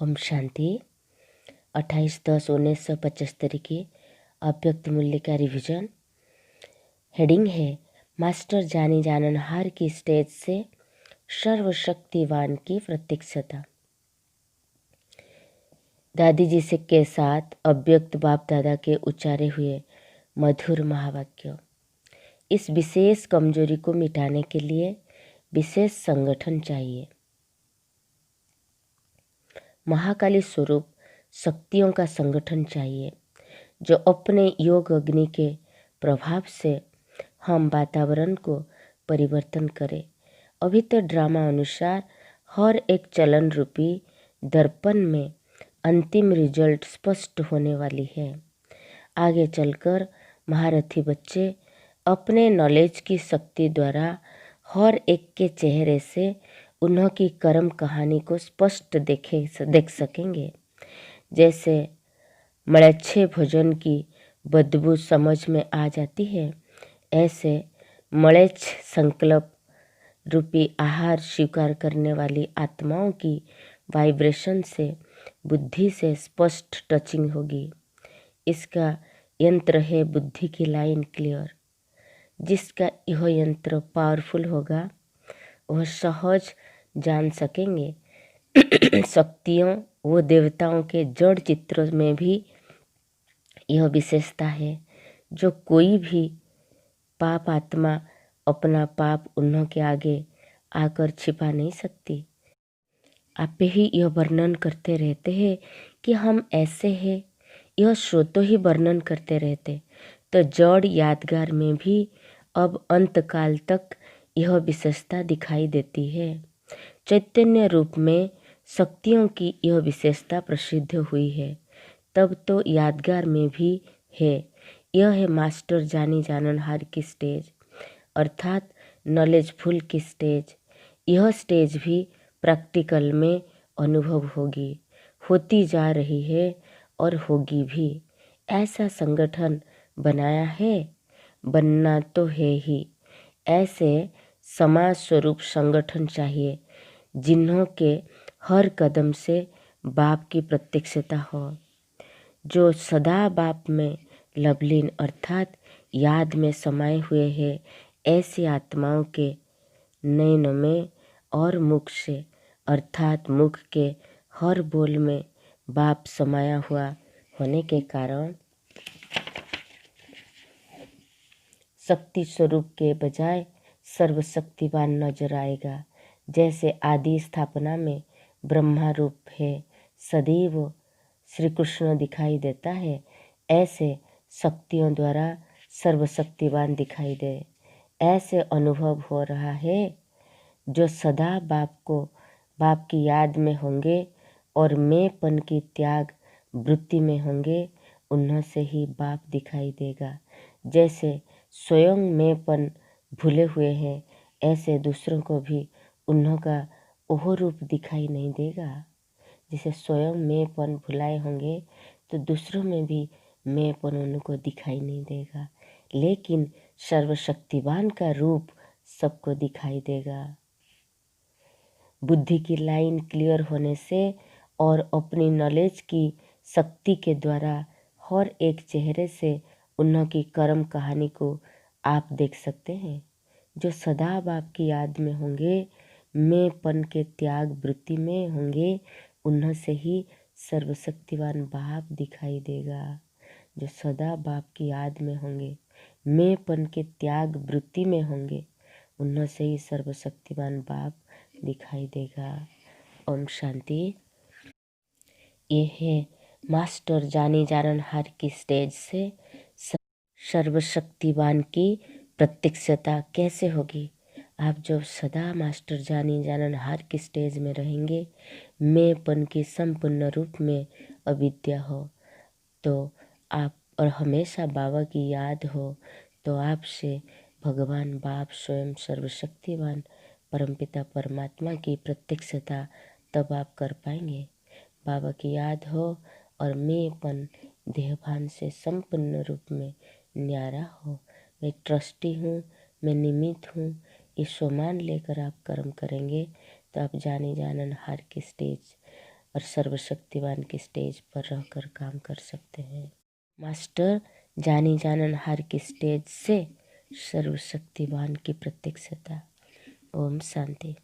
ओम शांति। 28/10/1975 के अव्यक्त मूल्य का रिवीजन। हेडिंग है मास्टर जानी जाननहार की स्टेज से सर्वशक्तिवान की प्रत्यक्षता। दादी जी से के साथ अव्यक्त बाप दादा के उच्चारे हुए मधुर महावाक्य। इस विशेष कमजोरी को मिटाने के लिए विशेष संगठन चाहिए। महाकाली स्वरूप शक्तियों का संगठन चाहिए जो अपने योग अग्नि के प्रभाव से हम वातावरण को परिवर्तन करे। अभी तो ड्रामा अनुसार हर एक चलन रूपी दर्पण में अंतिम रिजल्ट स्पष्ट होने वाली है। आगे चलकर महारथी बच्चे अपने नॉलेज की शक्ति द्वारा हर एक के चेहरे से उन्हों की कर्म कहानी को स्पष्ट देख सकेंगे। जैसे मलेच्छे भोजन की बदबू समझ में आ जाती है, ऐसे मलेच्छ संकल्प रूपी आहार स्वीकार करने वाली आत्माओं की वाइब्रेशन से बुद्धि से स्पष्ट टचिंग होगी। इसका यंत्र है बुद्धि की लाइन क्लियर। जिसका यह यंत्र पावरफुल होगा वह सहज जान सकेंगे शक्तियों व देवताओं के जड़ चित्रों में भी यह विशेषता है जो कोई भी पाप आत्मा अपना पाप उन्हों के आगे आकर छिपा नहीं सकती। आप ही यह वर्णन करते रहते हैं कि हम ऐसे हैं, यह श्रोतो ही वर्णन करते रहते, तो जड़ यादगार में भी अब अंतकाल तक यह विशेषता दिखाई देती है। चैतन्य रूप में शक्तियों की यह विशेषता प्रसिद्ध हुई है, तब तो यादगार में भी है। यह है मास्टर जानी जाननहार की स्टेज, अर्थात नॉलेजफुल की स्टेज। यह स्टेज भी प्रैक्टिकल में अनुभव होगी, होती जा रही है और होगी भी। ऐसा संगठन बनाया है, बनना तो है ही। ऐसे समाज स्वरूप संगठन चाहिए जिन्हों के हर कदम से बाप की प्रत्यक्षता हो, जो सदा बाप में लवलीन अर्थात याद में समाये हुए हैं। ऐसी आत्माओं के नयनों में और मुख से अर्थात मुख के हर बोल में बाप समाया हुआ होने के कारण शक्ति स्वरूप के बजाय सर्वशक्तिवान नजर आएगा। जैसे आदि स्थापना में ब्रह्मा रूप है, सदैव श्री कृष्ण दिखाई देता है, ऐसे शक्तियों द्वारा सर्वशक्तिवान दिखाई दे। ऐसे अनुभव हो रहा है जो सदा बाप की याद में होंगे और मैंपन की त्याग वृत्ति में होंगे, उन्हों से ही बाप दिखाई देगा। जैसे स्वयं मैंपन भूले हुए हैं, ऐसे दूसरों को भी उन्हों का ओह रूप दिखाई नहीं देगा। जैसे स्वयं मैंपन भुलाए होंगे तो दूसरों में भी मैंपन उनको दिखाई नहीं देगा, लेकिन सर्वशक्तिवान का रूप सबको दिखाई देगा। बुद्धि की लाइन क्लियर होने से और अपनी नॉलेज की शक्ति के द्वारा हर एक चेहरे से उन्हों की कर्म कहानी को आप देख सकते हैं। जो सदा बाप की याद में होंगे, मैंपन के त्याग वृत्ति में होंगे, उन्हों से ही सर्वशक्तिवान बाप दिखाई देगा। जो सदा बाप की याद में होंगे, मैंपन के त्याग वृत्ति में होंगे, उन्हों से ही सर्वशक्तिवान बाप दिखाई देगा। ओम शांति। ये है मास्टर जानी जाननहार की स्टेज से सर्वशक्तिवान की प्रत्यक्षता कैसे होगी। आप जब सदा मास्टर जानी जाननहार की स्टेज में रहेंगे, मैंपन की संपूर्ण रूप में अविद्या हो तो आप और हमेशा बाबा की याद हो तो आपसे भगवान बाप स्वयं सर्वशक्तिवान परमपिता परमात्मा की प्रत्यक्षता तब आप कर पाएंगे। बाबा की याद हो और मैंपन देहभान से संपूर्ण रूप में न्यारा हो। मैं ट्रस्टी हूँ, मैं निमित्त हूँ, ये स्वमान लेकर आप कर्म करेंगे तो आप जाने जाननहार की स्टेज और सर्वशक्तिवान की स्टेज पर रहकर काम कर सकते हैं। मास्टर जानी जाननहार की स्टेज से सर्वशक्तिवान की प्रत्यक्षता। ओम शांति।